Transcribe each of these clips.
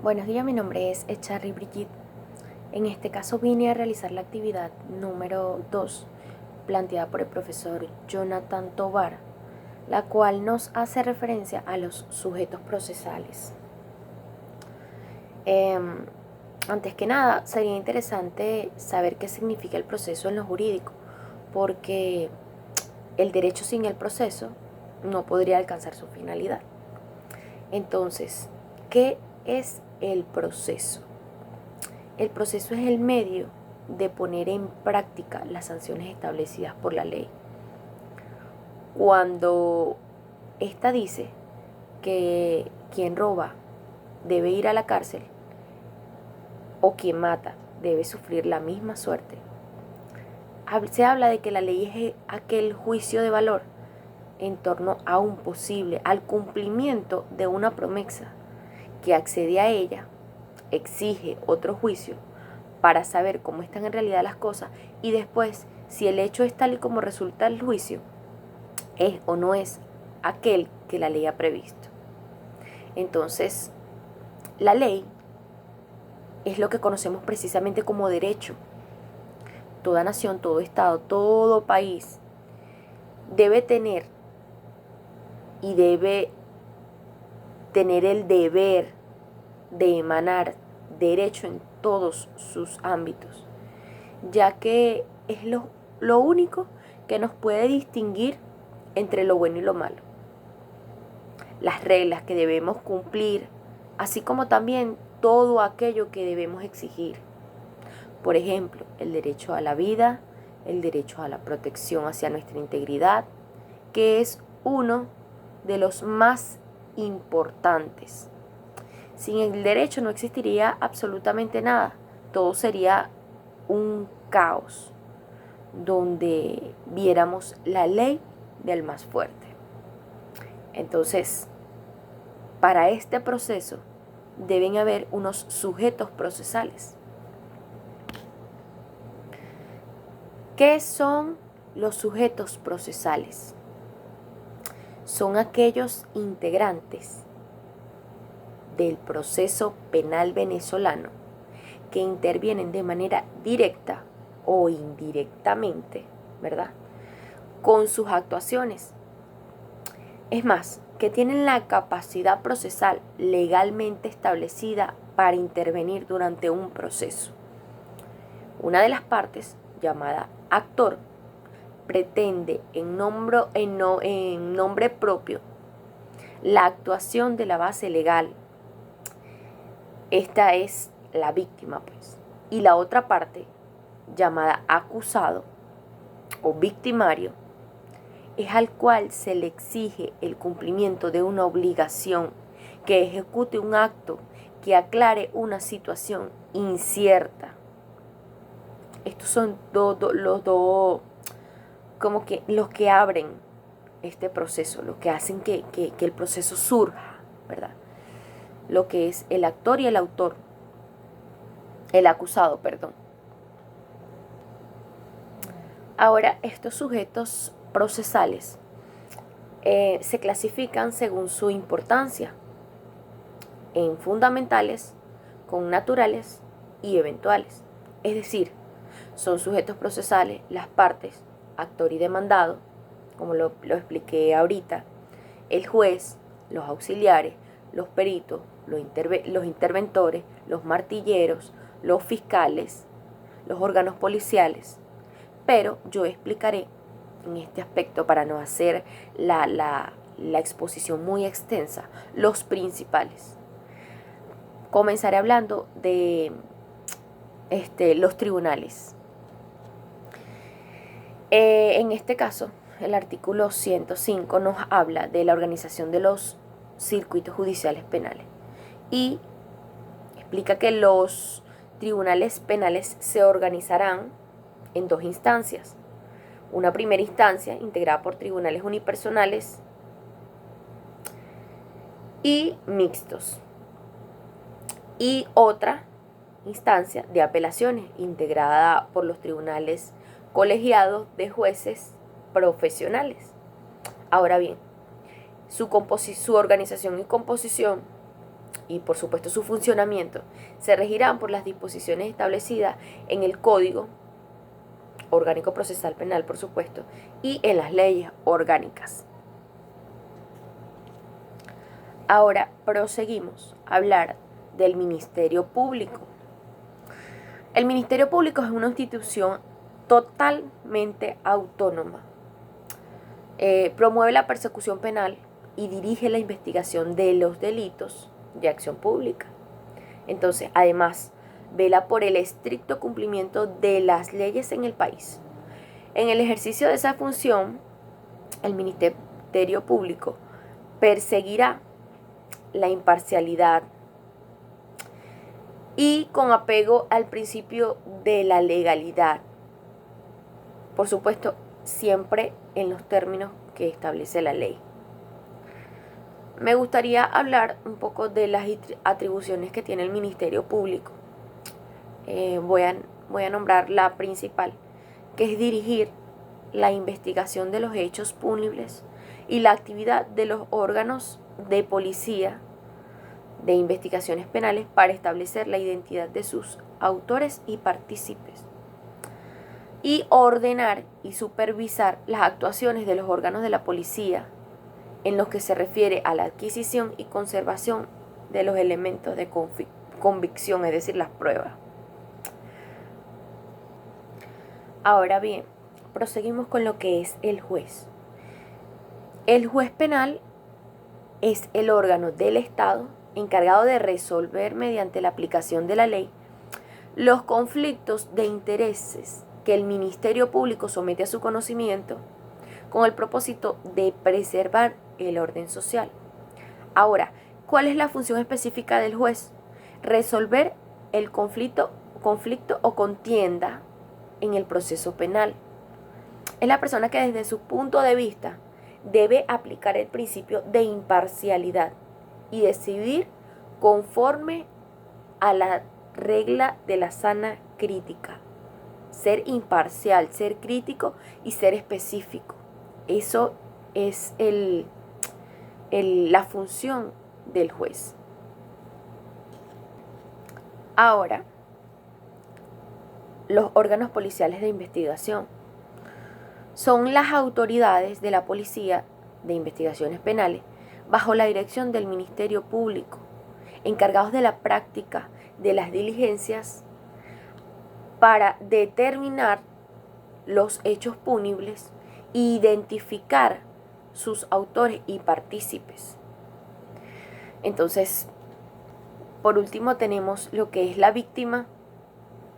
Buenos días, mi nombre es Echarri Brigitte. En este caso vine a realizar la actividad número 2 planteada por el profesor Jonathan Tovar, la cual nos hace referencia a los sujetos procesales. Antes que nada, sería interesante saber qué significa el proceso en lo jurídico, porque el derecho sin el proceso no podría alcanzar su finalidad. Entonces, ¿qué es el proceso? El proceso es el medio de poner en práctica las sanciones establecidas por la ley. Cuando esta dice que quien roba debe ir a la cárcel o quien mata debe sufrir la misma suerte, se habla de que la ley es aquel juicio de valor en torno a un posible, al cumplimiento de una promesa que accede a ella, exige otro juicio para saber cómo están en realidad las cosas y después, si el hecho es tal y como resulta el juicio, es o no es aquel que la ley ha previsto. Entonces, la ley es lo que conocemos precisamente como derecho. Toda nación, todo estado, todo país debe tener y debe tener el deber de emanar derecho en todos sus ámbitos, ya que es lo único que nos puede distinguir entre lo bueno y lo malo. Las reglas que debemos cumplir, así como también todo aquello que debemos exigir. Por ejemplo, el derecho a la vida, el derecho a la protección hacia nuestra integridad, que es uno de los más importantes. Sin el derecho no existiría absolutamente nada. Todo sería un caos donde viéramos la ley del más fuerte. Entonces, para este proceso deben haber unos sujetos procesales. ¿Qué son los sujetos procesales? Son aquellos integrantes del proceso penal venezolano que intervienen de manera directa o indirectamente, ¿verdad?, con sus actuaciones. Es más, que tienen la capacidad procesal legalmente establecida para intervenir durante un proceso. Una de las partes, llamada actor, pretende en nombre propio la actuación de la base legal. Esta es la víctima, pues. Y la otra parte, llamada acusado o victimario, es al cual se le exige el cumplimiento de una obligación, que ejecute un acto, que aclare una situación incierta. Estos son los dos, como que los que abren este proceso, los que hacen que el proceso surja, ¿verdad? Lo que es el actor y el autor, el acusado, perdón. Ahora, estos sujetos procesales se clasifican según su importancia en fundamentales, connaturales y eventuales. Es decir, son sujetos procesales las partes, actor y demandado, como lo expliqué ahorita, el juez, los auxiliares, los peritos, los interventores, los martilleros, los fiscales, los órganos policiales. Pero yo explicaré en este aspecto, para no hacer la exposición muy extensa, los principales. Comenzaré hablando de los tribunales. En este caso, el artículo 105 nos habla de la organización de los circuitos judiciales penales y explica que los tribunales penales se organizarán en dos instancias. Una primera instancia integrada por tribunales unipersonales y mixtos, y otra instancia de apelaciones integrada por los tribunales colegiados de jueces profesionales. Ahora bien, su organización y composición y por supuesto su funcionamiento se regirán por las disposiciones establecidas en el Código Orgánico Procesal Penal, por supuesto, y en las leyes orgánicas. Ahora proseguimos a hablar del Ministerio Público. El Ministerio Público es una institución totalmente autónoma. Promueve la persecución penal y dirige la investigación de los delitos de acción pública. Entonces, además, vela por el estricto cumplimiento de las leyes en el país. En el ejercicio de esa función, el Ministerio Público perseguirá la imparcialidad y con apego al principio de la legalidad. Por supuesto, siempre en los términos que establece la ley. Me gustaría hablar un poco de las atribuciones que tiene el Ministerio Público. Voy a nombrar la principal, que es dirigir la investigación de los hechos punibles y la actividad de los órganos de policía de investigaciones penales para establecer la identidad de sus autores y partícipes, y ordenar y supervisar las actuaciones de los órganos de la policía en lo que se refiere a la adquisición y conservación de los elementos de convicción, es decir, las pruebas. Ahora bien, proseguimos con lo que es el juez. El juez penal es el órgano del Estado encargado de resolver mediante la aplicación de la ley los conflictos de intereses que el Ministerio Público somete a su conocimiento con el propósito de preservar el orden social. Ahora, ¿cuál es la función específica del juez? Resolver el conflicto o contienda en el proceso penal. Es la persona que desde su punto de vista debe aplicar el principio de imparcialidad y decidir conforme a la regla de la sana crítica. Ser imparcial, ser crítico y ser específico. Eso es la función del juez. Ahora, los órganos policiales de investigación son las autoridades de la policía de investigaciones penales bajo la dirección del Ministerio Público, encargados de la práctica de las diligencias para determinar los hechos punibles e identificar sus autores y partícipes. Entonces, por último tenemos lo que es la víctima,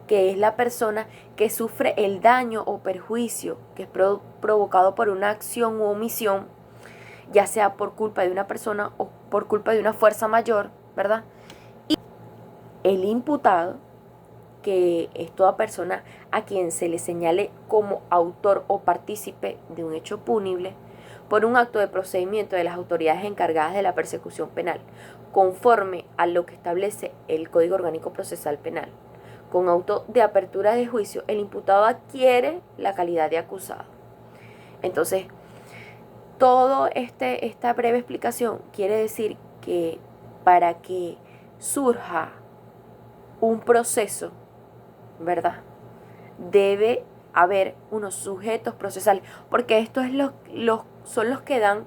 que es la persona que sufre el daño o perjuicio que es provocado por una acción u omisión, ya sea por culpa de una persona o por culpa de una fuerza mayor, ¿verdad? Y el imputado, que es toda persona a quien se le señale como autor o partícipe de un hecho punible por un acto de procedimiento de las autoridades encargadas de la persecución penal, conforme a lo que establece el Código Orgánico Procesal Penal. Con auto de apertura de juicio, el imputado adquiere la calidad de acusado. Entonces, toda esta breve explicación quiere decir que para que surja un proceso, ¿verdad?, debe haber unos sujetos procesales, porque estos son los que dan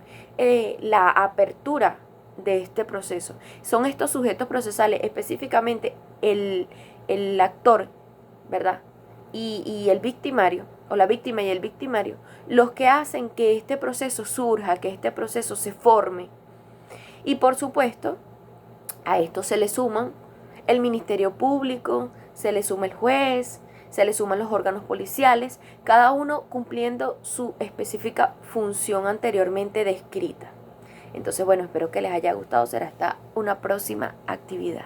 la apertura de este proceso. Son estos sujetos procesales, específicamente el actor, ¿verdad?, y el victimario, o la víctima y el victimario, los que hacen que este proceso surja, que este proceso se forme. Y por supuesto, a esto se le suman el Ministerio Público, se le suma el juez, se le suman los órganos policiales, cada uno cumpliendo su específica función anteriormente descrita. Entonces, bueno, espero que les haya gustado. Será hasta una próxima actividad.